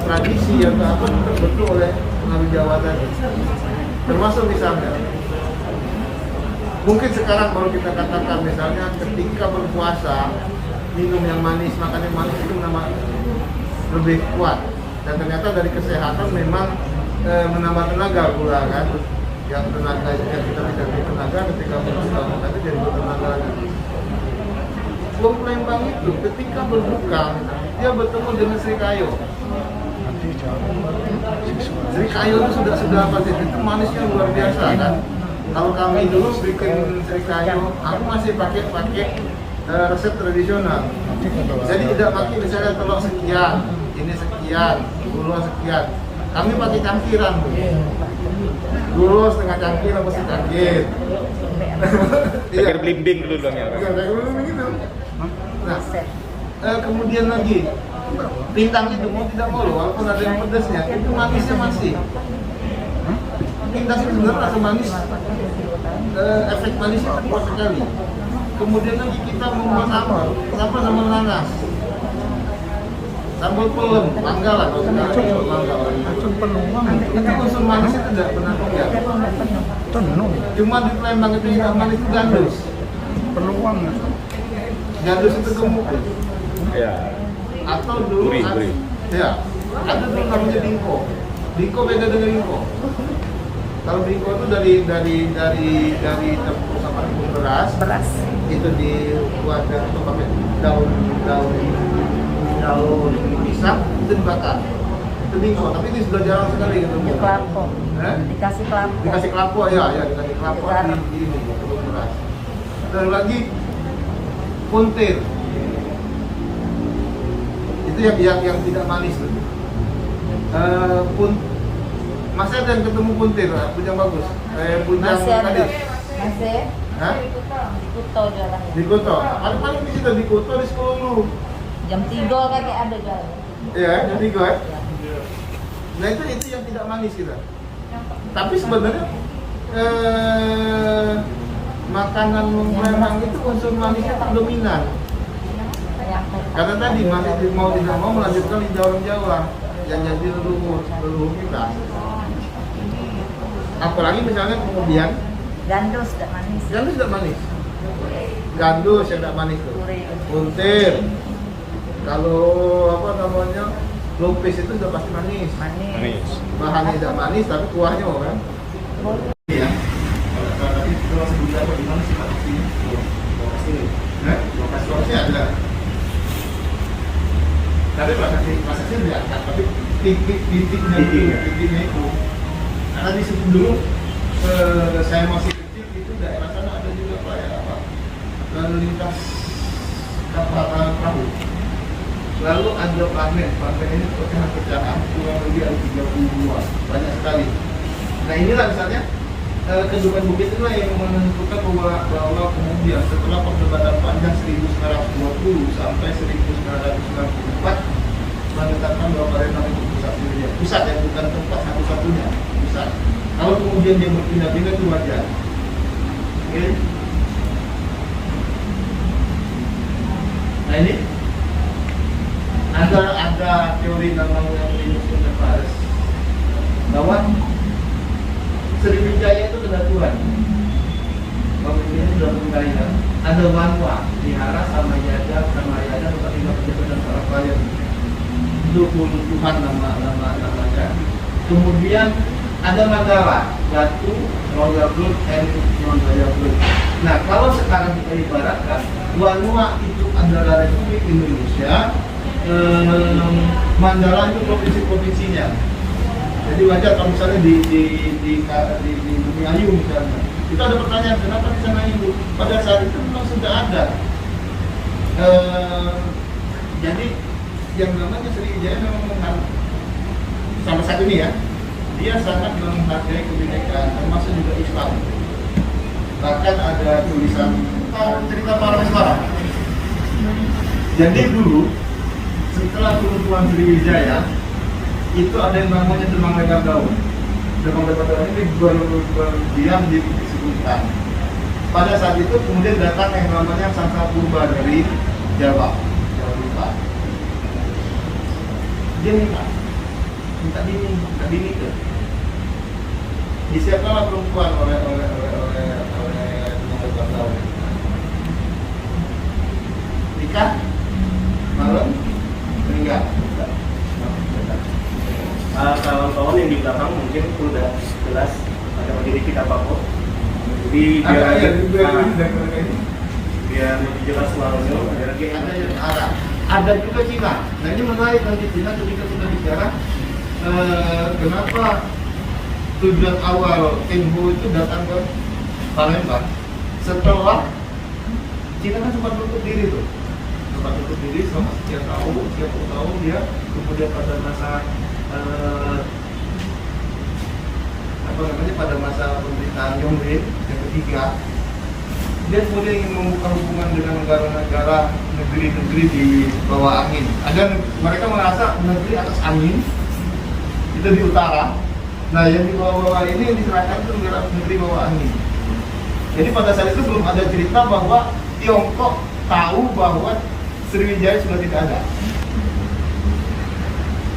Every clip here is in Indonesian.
Tradisi yang terbentuk oleh pengambil jabatan, termasuk misalnya mungkin sekarang baru kita katakan misalnya ketika berpuasa minum yang manis, makan yang manis itu lebih kuat, dan ternyata dari kesehatan memang menambah tenaga pula kan, yang tenaga yang kita tidak tenaga ketika berbuka itu jadi bertenaga. Wong Palembang itu ketika berbuka dia bertemu dengan Sri Kayo. Sri Kayo itu sudah pasti itu manisnya luar biasa kan. Kalau kami dulu bikin Sri Kayo, aku masih pakai resep tradisional. Jadi tidak pakai misalnya telur sekian, ini sekian, gula sekian. Kami pakai cangkiran. Gula setengah cangkir apa secangkir. Pikir blimbing dulu dong ya. Begitu. Nah, kemudian lagi pindang itu mau tidak mau loh, walaupun ada yang pedasnya, itu manisnya masih. Pindang itu sebenarnya rasa manis, efek manisnya kuat sekali. Kemudian lagi kita membuat sambal nanas, sambal pelem, mangga lah kalau sekarang mangga. Itu unsur manisnya tidak pernah ya. Cuma di Palembang itu yang manis itu gandus. Peluang. Gandus itu gemuk. Ya. Atau dulu Gurih. Ya, ada dulu namanya dingko. Dingko beda dengan dingko. Kalau dingko itu dari tepung sama tepung beras. Itu dibuat atau pakai daun pisang itu dibakar. Itu dingko, tapi ini sudah jarang sekali gitu. Kelapa. Dikasih kelapa. Dikasih kelapa ya, dikasih kelapa di ini tepung beras. Dan lagi puntir. Itu yang tidak manis tuh. Masih ada yang ketemu puntir, punjang bagus. Punjang tadi. Masih. Hah? Di Kuto jualan. Di Kuto. Paling di situ di Kuto di sekolah lu. Jam 3 kayak ada jualan. Iya, jam 3 ya. Nah itu yang tidak manis kita. Tapi sebenarnya makanan Palembang itu unsur manisnya tak dominan. Karena tadi masih mau tidak mau melanjutkan lidah orang Jawa yang jadi leluhur kita. Apalagi misalnya kemudian Gandus tidak manis. gandus tidak manis. Gandus yang tidak manis tuh. Puntir. Kalau apa namanya lupis itu sudah pasti manis. Manis. Bahannya tidak manis tapi kuahnya kan. Iya. Tapi kalau sebelumnya bagaimana sih Pak? Lokasi ada. Tapi prosesnya diangkat, tapi titiknya itu. Karena di sebelum dulu saya masih kecil itu daerah sana ada juga Pak ya apa? Lalu lintas kapal perahu. Lalu ada planet ini pecahan-pecahan kurang lebih ada 32, banyak sekali. Nah inilah misalnya kehidupan bukit inilah yang menentukan bahwa kemudian setelah perdebatan panjang 1920 sampai 1994 menetapkan bahwa Palembang itu pusat yang bukan tempat satu-satunya pusat. Kalau kemudian dia berpindah-pindah itu wajar. Oke. Nah ini ada teori namanya Linus Unterfares bahwa Sriwijaya itu kedatuan. Bahwa ini sudah menggaya. Ada Wanwa, Wihara, Samayada, tempat tinggal pejabat dan para pelayan. Itu Tuhan namanya. Kemudian ada Mandala, Datu, Royal Blood, and non-Royal Blood. Nah, kalau sekarang kita ibaratkan Wanua itu adalah Republik Indonesia, Mandala itu provinsi-provinsinya. Jadi wajar kalau misalnya di Bumi Ayu misalnya, itu ada pertanyaan kenapa di sana itu? Pada saat itu memang sudah ada. Jadi yang namanya Sriwijaya memang sama satu ini ya, dia sangat menghargai kebinekaan, termasuk juga Islam. Bahkan ada tulisan cerita para sekarang. Jadi dulu setelah keruntuhan Sriwijaya itu ada yang namanya Demang Lebar Daun. Demang Lebar Daun ini berdiam di Sultan. Pada saat itu kemudian datang yang namanya Sangka Purba dari Jawa Barat. Dia minta bini ke. Disiapkanlah perempuan oleh Demang Lebar Daun. Nikah, malam, meninggal. Kawan-kawan yang di belakang mungkin udah jelas ada berdiri kita Papo. Jadi biar lebih jelas selalu ada lagi Ada yang Arab, ada juga Cina. Nah ini menarik nanti Cina ketika kita bicara kenapa tujuan awal Tionghoa itu datang ke Palembang setelah Cina kan sempat tutup diri tuh, sempat tutup diri selama sekian tahun dia kemudian pada masa pada masa pemerintahan Yongbei yang ketiga dia kemudian ingin membuka hubungan dengan negara-negara negeri-negeri di bawah angin agar mereka merasa negeri atas angin itu di utara, nah yang di bawah-bawah ini yang diserahkan itu negeri bawah angin. Jadi pada saat itu belum ada cerita bahwa Tiongkok tahu bahwa Sriwijaya sudah tidak ada.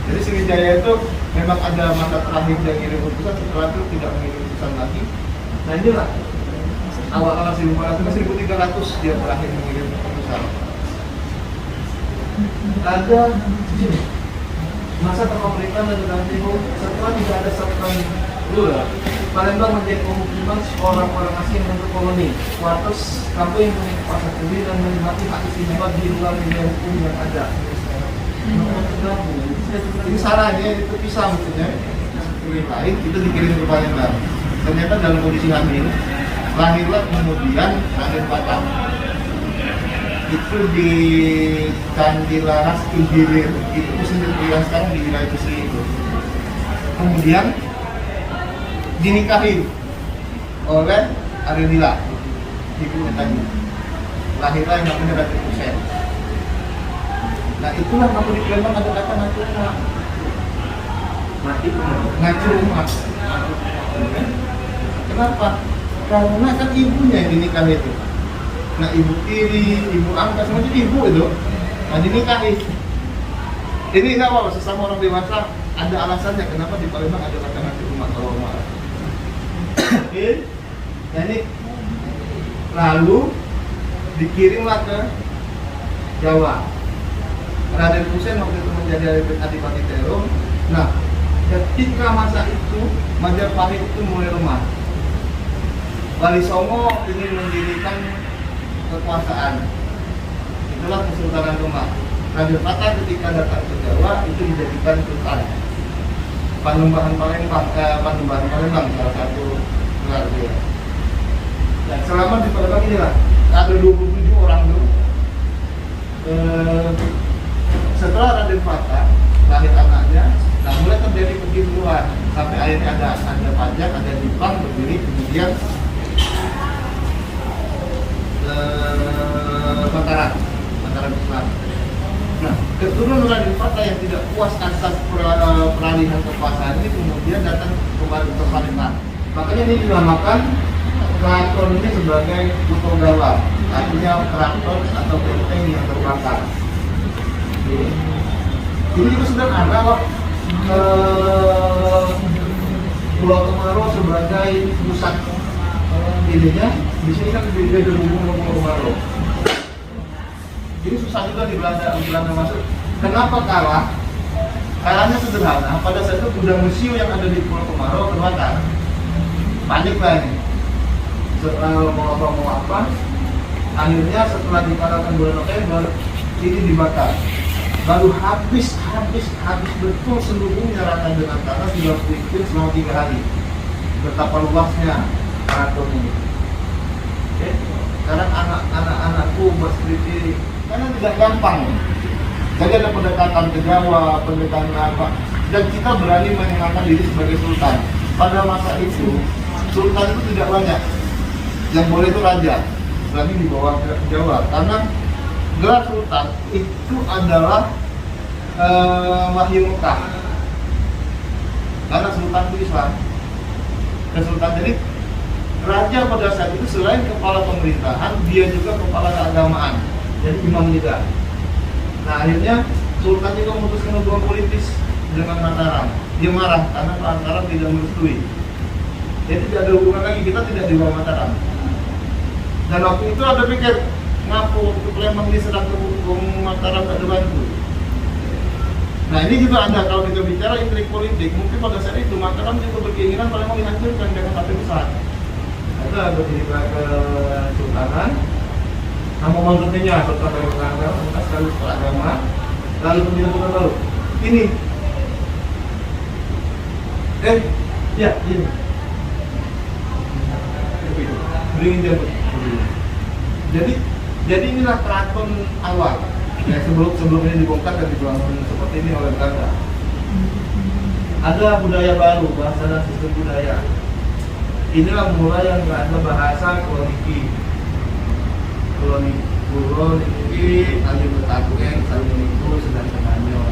Jadi Sriwijaya itu memang ada masa terakhir yang ngirim utusan, setelah itu tidak mengirim utusan lagi. Nah inilah awal-awal 1400-1300 dia terakhir mengirim utusan. Ada masa kepemerintahan dan Timur setelah tidak ada Sultan Lula, Palembang menjadi pemukiman orang-orang asing untuk koloni. Suatu kampung yang memiliki pasar sendiri dan menikmati hak istimewa di luar wilayah hukum yang ada. Ini salahnya itu pisah maksudnya lain itu dikirim ke Palembang. Ternyata dalam kondisi hamil, lahirlah kemudian Raden Patah. Itu di Kandilaras Imbilir, itu sendiri yang sekarang di wilayah Besri itu. Kemudian dinikahi oleh Arenila, ibunya tadi. Lahirlah yang namanya Raden Husein. Nah itulah kamu di Palembang ada kata ngacu rumah. Ngacu rumah. Kenapa? Karena kan ibunya yang dinikahi itu. Nah ibu tiri, ibu angkat, semuanya ibu itu. Nah dinikahi. Ini nggak apa-apa, sesama orang dewasa ada alasannya kenapa di Palembang ada kata ngacu rumah kalau rumah. Oke. Nah ini lalu dikirimlah ke Jawa. Raden Husein waktu itu menjadi adipati Terong. Nah, ketika masa itu Majapahit itu mulai lemah. Wali Songo ingin mendirikan kekuasaan. Itulah Kesultanan Demak. Raden Patah ketika datang ke Jawa itu dijadikan sultan. Panembahan Palembang salah satu gelar dia. Dan selama di Palembang inilah ada 27 orang dulu. Setelah Raden Patah lahir anaknya, nah mulai terjadi pergiluan sampai akhirnya ada pajak, ada Jepang berdiri, kemudian Mataram Islam. Nah keturunan Raden Patah yang tidak puas atas peralihan kekuasaan ini kemudian datang kembali ke Palembang. Makanya ini dinamakan keraton ini sebagai Putogawa, artinya keraton atau benteng yang terbakar. Ini juga sudah ada loh Pulau Temaru sebagai pusat ininya. Di sini kan berbeda dengan Pulau Temaru. Ini susah juga di Belanda masuk. Kenapa kalah? Caranya sederhana, pada saat itu gudang musiu yang ada di Pulau Kemarau terbakar. Panik lah ini. Setelah mau apa, akhirnya setelah dipadamkan bulan November, ini dibakar. Lalu habis betul seluruhnya rata dengan tanah, tinggal dibikin selama 3 hari. Betapa luasnya keraton ini. Oke, sekarang anak-anakku buat skripsi, karena tidak gampang. Jadi ada pendekatan ke Jawa, pendekatan apa, dan kita berani menyenangkan diri sebagai sultan. Pada masa itu, sultan itu tidak banyak. Yang boleh itu raja, berani dibawa ke Jawa. Karena gelar sultan itu adalah wahyu Mekah. Karena sultan itu Islam. Sultan jadi raja pada saat itu selain kepala pemerintahan, dia juga kepala keagamaan. Jadi imam juga. Nah akhirnya sultan juga memutuskan hubungan politis dengan Mataram. Dia marah karena Mataram tidak merestui. Jadi tidak ada hubungan lagi, kita tidak di bawah Mataram. Dan waktu itu ada pikir ngapu ke Palembang diserang ke Mataram tak ada bantu. Nah ini juga ada, kalau kita bicara intrik politik, mungkin pada saat itu Mataram juga berkeinginan Palembang dihancurkan dengan satu besar. Itu ada di ke Sultanan. Nama manggotnya Sultan dari Belanda, sekali agama, lalu kemudian Sultan baru. Ini, ya ini. Beringin jambut. Jadi inilah keraton awal. Ya, sebelum ini dibongkar dan dibangun seperti ini oleh Belanda. Ada budaya baru, bahasa dan sistem budaya. Inilah mulai yang nggak ada bahasa koloniki, saling bertakuen, saling mengikut, sedang menanyol.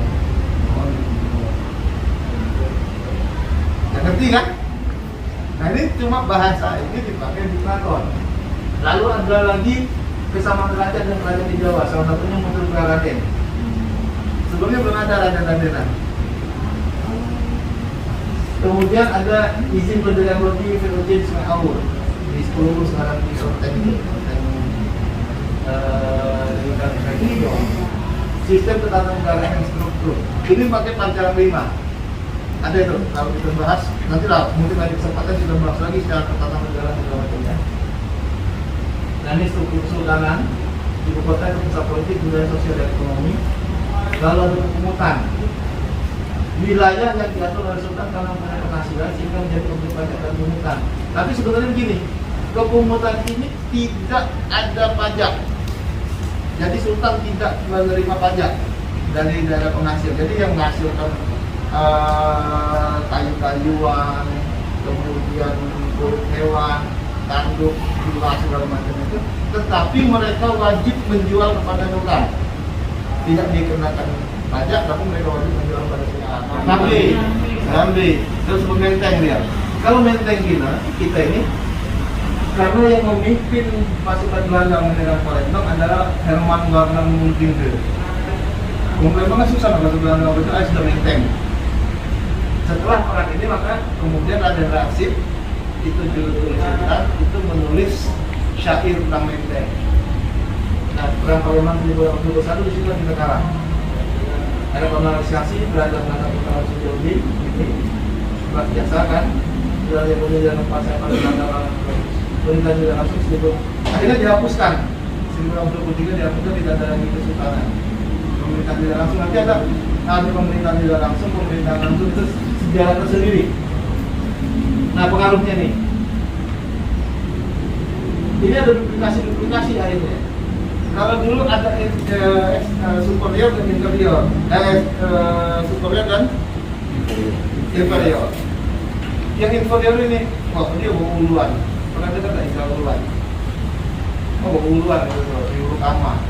Nggak ngerti kan? Nah ini cuma bahasa ini dipakai di keraton. Lalu ada lagi kesamaan kerajaan dan kerajaan di Jawa, salah satunya Mutul Raden. Sebelumnya belum ada Raden-Radenan. Kemudian ada izin pendirian roti VOC di Sungai Awur di 10 sekarang di Sorten ini sistem ketatanegaraan yang struktur. Ini pakai Pancaran 5. Ada itu, kalau kita bahas nanti lah, mungkin ada kesempatan kita bahas lagi secara ketatanegaraan segala macamnya. Nah ini struktur kesultanan, ibu kota itu pusat politik, budaya, sosial, dan ekonomi. Lalu ada pemungutan. Wilayah yang diatur oleh sultan karena punya penghasilan sehingga menjadi objek pajak dan pemungutan. Tapi sebenarnya begini, kepungutan ini tidak ada pajak. Jadi sultan tidak menerima pajak dari daerah penghasil. Jadi yang menghasilkan kayu-kayuan, kemudian kulit hewan, tanduk, gula segala macam itu, tetapi mereka wajib menjual kepada sultan. Tidak dikenakan pajak, tapi mereka wajib menjual kepada sultan. Sambil terus menteng dia. Kalau menteng kita ini, karena yang memimpin pasukan Belanda menyerang Palembang adalah Herman Warner Muntingde. Palembang kan susah kalau Belanda itu sudah menteng. Setelah perang ini maka kemudian Raden Rasib itu juru-juru sultan itu menulis syair tentang menteng. Nah, perang Palembang 1921 di situ kita kalah. Ada penalisasi Belanda Utara Sejauhi ini setelah biasa kan, Belanda kemudian menguasai Palembang perintah tidak langsung sebelum akhirnya dihapuskan 1923 dihapuskan, tidak ada lagi kesultanan pemerintah tidak langsung. Nanti ada pemerintahan tidak langsung, pemerintahan langsung itu sejarah tersendiri. Nah pengaruhnya nih, ini ada duplikasi akhirnya. Kalau dulu ada superior dan inferior, superior dan inferior. Yang inferior ini, wah dia bawa uluan. Pernah dengar nggak istilah uluan? Oh bawa uluan itu, di ulu kamar.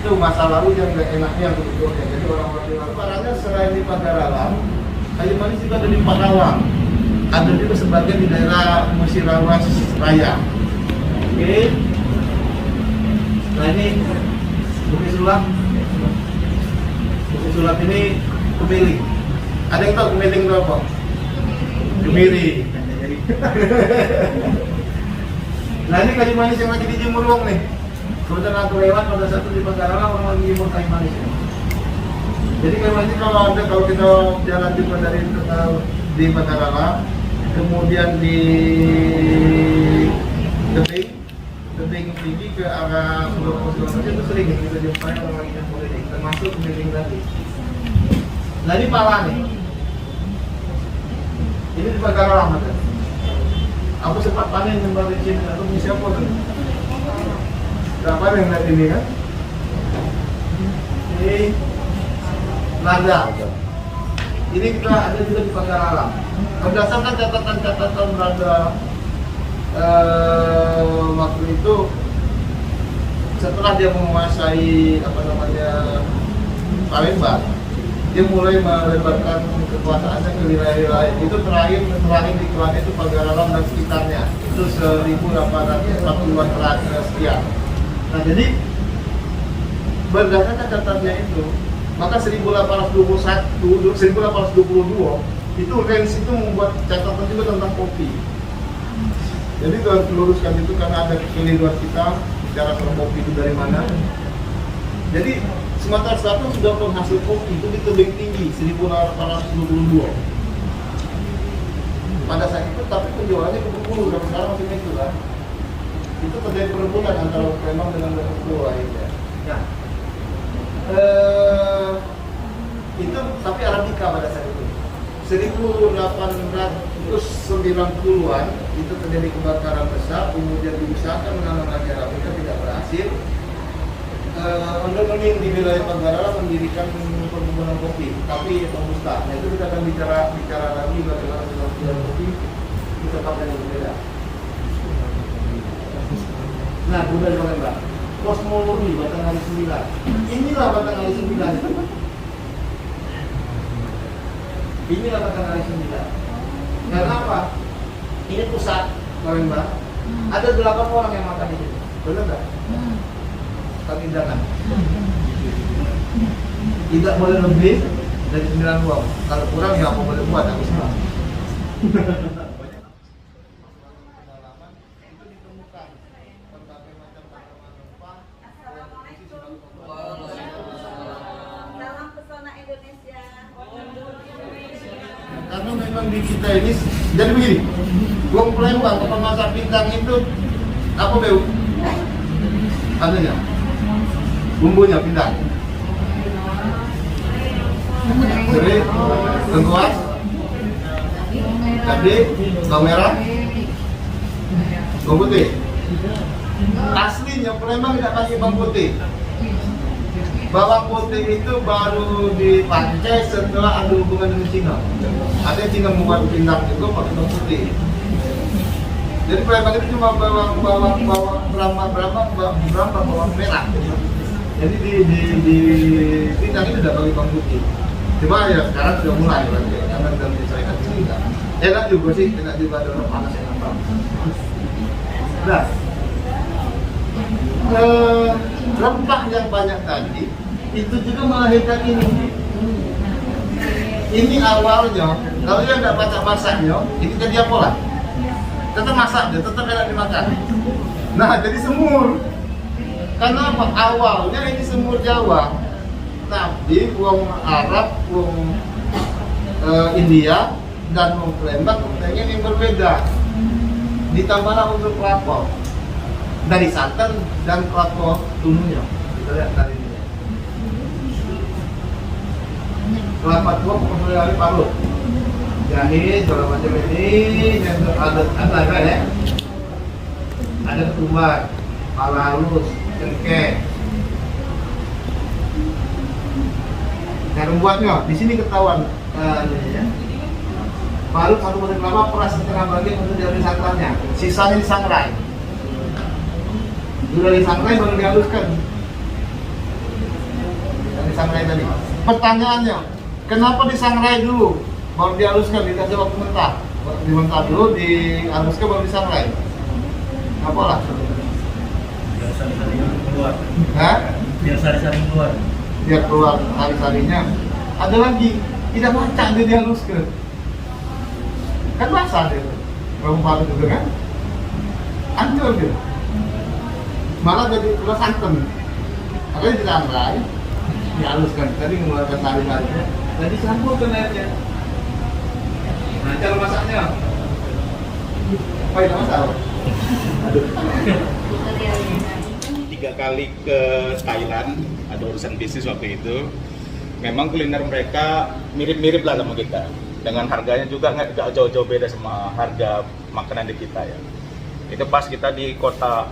Itu masa lalu yang nggak enaknya sebetulnya. Jadi orang-orang di luar barangnya selain di Pagaralam, kayu manis juga ada di Pakawang. Ada juga sebagian di daerah Musirawas Raya. Oke. Nah ini Bukit Sulap. Bukit Sulap ini Kemiling. Ada yang tahu Kemiling itu apa? Kemiri. Nah ini kayu manis yang lagi dijemur wong nih. Kemudian aku lewat pada satu di Pagaralam orang lagi jemur kayu manis. Jadi memang ini kalau kita jalan juga dari di Bandarala, kemudian di tebing tinggi ke arah Pulau itu sering kita jumpai orang ikan politik, termasuk tebing tadi. Nah ini pala nih, ini di Bandarala kan? Aku sempat panen yang balik sini, aku punya siapa tuh? Berapa yang lihat ini kan? Ini lada. Ini kita ada juga di Bandarala. Berdasarkan catatan-catatan lada waktu itu, setelah dia menguasai Palembang, dia mulai melebarkan kekuasaannya ke wilayah-wilayah itu. Terakhir dikeluarkan itu Bandarala dan sekitarnya itu 1840-an terakhir sekian. Nah jadi berdasarkan catatannya itu, maka 1822 itu range itu membuat catatan juga tentang kopi. Jadi kalau meluruskan itu karena ada kekeliruan kita bicara tentang kopi itu dari mana. Jadi Sumatera Selatan sudah penghasil kopi itu di tebing tinggi 1822. Pada saat itu tapi penjualannya ke Bengkulu dan sekarang masih itu lah. Itu terjadi perebutan antara Palembang dengan Bengkulu akhirnya. Nah, itu tapi Arabica pada saat itu 1890-an itu terjadi kebakaran besar, kemudian diusahakan menanam lagi Arabica tidak berhasil. Ondel-ondel di wilayah Bandarala mendirikan perkebunan kopi, tapi robusta. Nah itu kita akan bicara lagi bagaimana dengan kopi di tempat yang berbeda. Nah, kemudian Mbak, Kosmologi Batang Ali 9. Inilah Batang Ali 9 itu. Inilah Batang Ali 9. Karena apa? Ini pusat Mbak. Ada 8 orang yang makan di sini. Benar nggak? Tindakan tidak boleh lebih dari 9 uang. Kalau kurang ya apa boleh buat aku semua. Dalam pesona Indonesia. Karena memang di kita ini jadi begini. Uang Palembang pemasak pindang itu apa beu? Adanya bumbunya pindang. Jadi lengkuas, cabai, bawang merah, bawang putih. Aslinya Palembang tidak pakai bawang putih. Bawang putih itu baru dipakai setelah ada hubungan dengan Cina. Ada Cina membuat pindang juga pakai bawang putih. Jadi Palembang itu cuma bawang merah. Jadi di pindang itu tidak pakai bawang putih. Cuma ya sekarang sudah mulai lagi. Karena dalam masyarakat ini enggak. Enak juga sih, enak juga ada orang panas yang apa. Nah, rempah yang banyak tadi itu juga melahirkan ini. Ini awalnya, kalau dia tidak baca masaknya, ini jadi apa lah? Tetap masak dia, tetap enak dimakan. Nah, jadi semur. Karena apa? Awalnya ini semur Jawa, tapi wong Arab, wong India, dan wong Palembang pengen yang berbeda. Ditambahlah unsur kelapa dari santan dan kelapa tunanya. Kita lihat tadi ini. Kelapa tua pokoknya parut. Jahe, segala macam ini, yang ada ya. Ada ketumbar, pala halus, cengkeh. Nah, membuatnya di sini ketahuan ya. Parut satu butir kelapa peras setengah bagian untuk diambil santannya. Sisanya disangrai. Sudah disangrai baru dihaluskan. Dan disangrai tadi. Pertanyaannya, kenapa disangrai dulu? Baru dihaluskan, dikasih waktu mentah. Dimentah dulu, dihaluskan baru disangrai. Apa lah? Biar sari-sarinya keluar. Hah? Biar sari-sari keluar. Biar keluar sari-sarinya. Ada lagi, tidak macam dia dihaluskan. Kan basah dia, bawang parut juga kan? Hancur dia. Malah jadi keluar santan. Makanya disangrai, dihaluskan. Tadi mengeluarkan sari-sarinya, tadi campur ke airnya. Nah, cara masaknya pahit masak. Aduh. 3 kali ke Thailand, ada urusan bisnis waktu itu. Memang kuliner mereka mirip-mirip lah sama kita. Dengan harganya juga nggak jauh-jauh beda sama harga makanan di kita ya. Itu pas kita di kota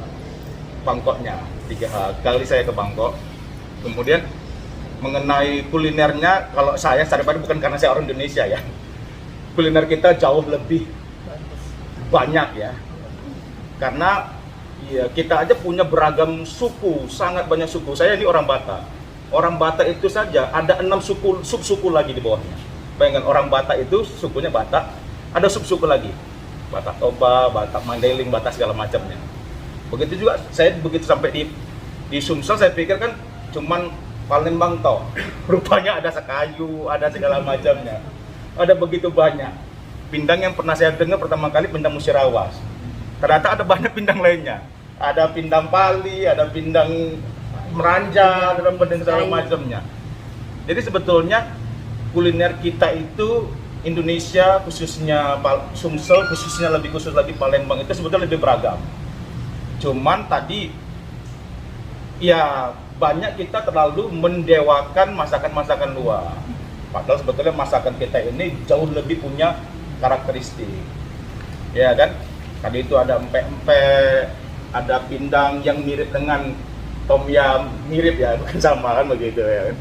Bangkoknya, 3 kali saya ke Bangkok. Kemudian mengenai kulinernya, kalau saya pribadi bukan karena saya orang Indonesia ya, kuliner kita jauh lebih banyak ya. Karena ya, kita aja punya beragam suku, sangat banyak suku. Saya ini orang Batak. Orang Batak itu saja ada 6 suku, sub-suku lagi di bawahnya. Bayangkan orang Batak itu sukunya Batak, ada sub-suku lagi. Batak Toba, Batak Mandailing, Batak segala macamnya. Begitu juga saya begitu sampai di Sumsel, saya pikir kan cuman Palembang toh. Rupanya ada Sekayu, ada segala macamnya. Ada begitu banyak. Pindang yang pernah saya dengar pertama kali pindang Musirawas. Ternyata ada banyak pindang lainnya. Ada pindang Pali, ada pindang Meranja, ada pindang segala macamnya. Jadi sebetulnya kuliner kita itu Indonesia, khususnya Sumsel, khususnya lebih khusus lagi Palembang itu sebetulnya lebih beragam. Cuman tadi ya banyak kita terlalu mendewakan masakan-masakan luar. Padahal sebetulnya masakan kita ini jauh lebih punya karakteristik. Ya kan? Tadi itu ada empek-empek, ada pindang yang mirip dengan tom yum, mirip ya, bukan sama kan begitu ya.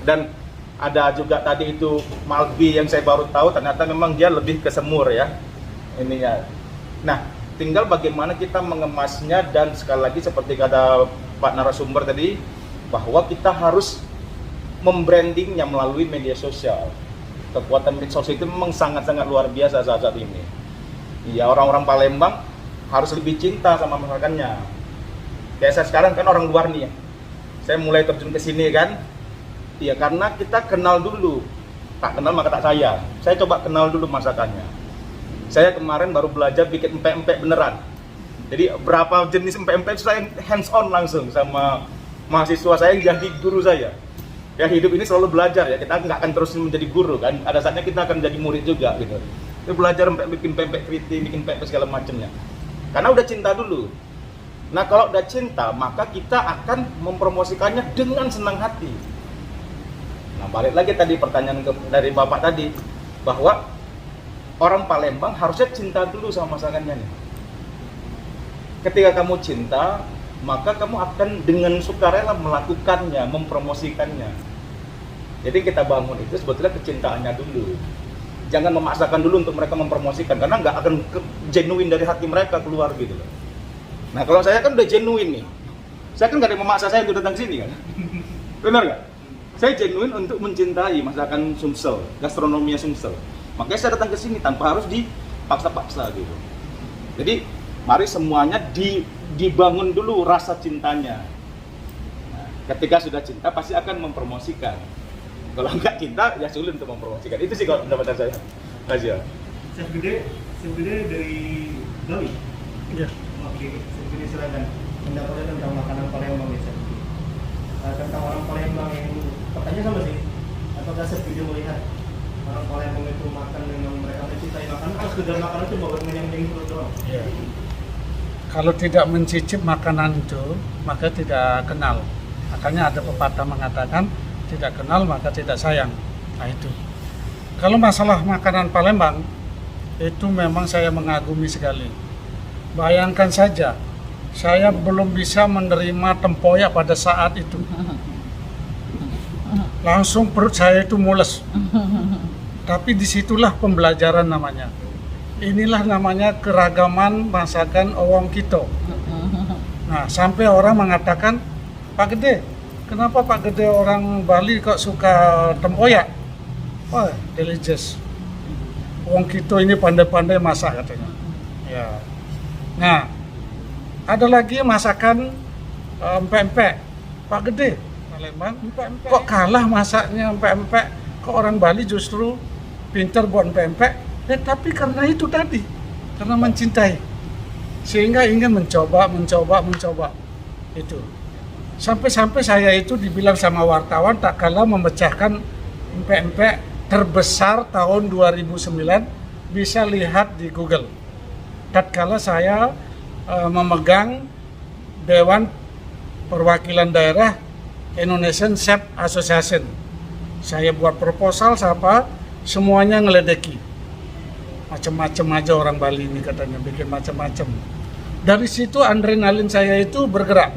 Dan ada juga tadi itu malbi yang saya baru tahu ternyata memang dia lebih ke semur ya ininya. Nah, tinggal bagaimana kita mengemasnya dan sekali lagi seperti kata Pak narasumber tadi bahwa kita harus membrandingnya melalui media sosial. Kekuatan media sosial itu memang sangat-sangat luar biasa saat ini. Ya, orang-orang Palembang harus lebih cinta sama masakannya. Kayak saya sekarang kan orang luar nih ya. Saya mulai terjun ke sini kan. Ya karena kita kenal dulu. Tak kenal maka tak sayang. Saya coba kenal dulu masakannya. Saya kemarin baru belajar bikin empek-empek beneran. Jadi berapa jenis empek-empek saya hands on langsung sama mahasiswa saya yang jadi guru saya. Ya hidup ini selalu belajar ya. Kita nggak akan terus menjadi guru kan. Ada saatnya kita akan jadi murid juga gitu. Kita belajar bikin pempek keriting, bikin pempek segala macamnya. Karena udah cinta dulu. Nah kalau udah cinta maka kita akan mempromosikannya dengan senang hati. Nah balik lagi tadi pertanyaan dari Bapak tadi bahwa orang Palembang harusnya cinta dulu sama masakannya nih. Ketika kamu cinta maka kamu akan dengan sukarela melakukannya, mempromosikannya. Jadi kita bangun itu sebetulnya kecintaannya dulu. Jangan memaksakan dulu untuk mereka mempromosikan karena nggak akan genuine dari hati mereka keluar gitu loh. Nah kalau saya kan udah genuine nih, saya kan nggak ada yang memaksa saya untuk datang ke sini kan, benar nggak? Saya genuine untuk mencintai masakan Sumsel, gastronominya Sumsel. Makanya saya datang ke sini tanpa harus dipaksa-paksa gitu. Jadi mari semuanya dibangun dulu rasa cintanya. Nah, ketika sudah cinta pasti akan mempromosikan. Kalau enggak cinta ya sulit untuk mempromosikan. Itu sih kalau pendapatan saya. Aja. Chef Gede dari Bali. Iya. Oke, Chef Gede silakan. Pendapatnya tentang makanan Palembang ya, Chef. Tentang orang Palembang yang pertanyaan sama sih. Apakah Chef Gede melihat orang Palembang itu makan yang mereka mencintai makanan atau sekedar makanan itu buat menyenangkan perut doang? Iya. Kalau tidak mencicip makanan itu, maka tidak kenal. Makanya ada pepatah mengatakan tidak kenal maka tidak sayang. Nah itu. Kalau masalah makanan Palembang itu memang saya mengagumi sekali. Bayangkan saja, saya belum bisa menerima tempoyak pada saat itu. Langsung perut saya itu mules. Tapi disitulah pembelajaran namanya. Inilah namanya keragaman masakan Owong Kito. Nah, sampai orang mengatakan, Pak Gede, kenapa Pak Gede orang Bali kok suka tempoyak? Wah, delicious. Owong Kito ini pandai-pandai masak katanya. Ya. Nah, ada lagi masakan empek-empek. Pak Gede, Palembang, kok kalah masaknya empek-empek? Kok orang Bali justru pintar buat empek-empek? Tapi karena itu tadi, karena mencintai, sehingga ingin mencoba. Itu. Sampai-sampai saya itu dibilang sama wartawan tak kalah memecahkan empek-empek terbesar tahun 2009, bisa lihat di Google. Tatkala saya memegang Dewan Perwakilan Daerah Indonesian Chef Association. Saya buat proposal siapa, semuanya ngeledeki. Macam-macam aja orang Bali ini katanya, bikin macam-macam. Dari situ adrenalin saya itu bergerak.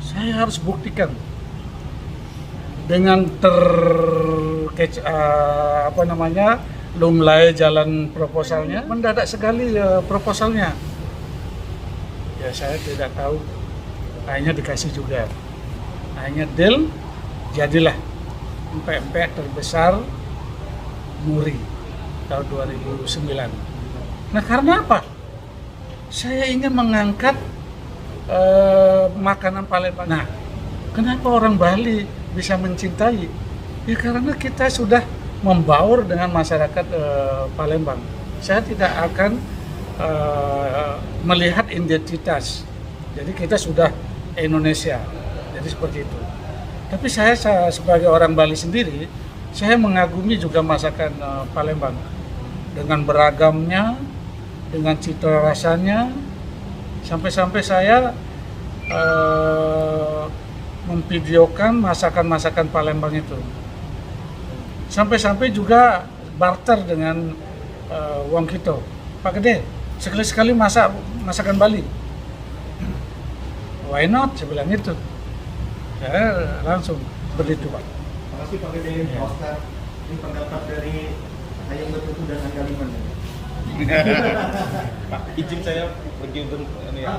Saya harus buktikan dengan lunglai jalan proposalnya, mendadak sekali proposalnya. Ya saya tidak tahu, akhirnya dikasih juga. Akhirnya deal, jadilah empek-empek terbesar Muri tahun 2009. Nah karena apa? Saya ingin mengangkat makanan Palembang. Nah, kenapa orang Bali bisa mencintai? Ya karena kita sudah membaur dengan masyarakat Palembang. Saya tidak akan melihat identitas. Jadi kita sudah Indonesia. Jadi seperti itu. Tapi saya sebagai orang Bali sendiri, saya mengagumi juga masakan Palembang dengan beragamnya, dengan cita rasanya. Sampai-sampai saya memvideokan masakan-masakan Palembang itu. Sampai-sampai juga barter dengan wong kita. Pak Gede, sekali-sekali masak masakan Bali. Why not? Saya bilang itu. Saya langsung begitu, Pak. Terima kasih Pak Gede, Pak Oscar. Ini pendapat dari Hayam Betutu dan Anggaliman. Pak, izin saya pergi untuk ini ya.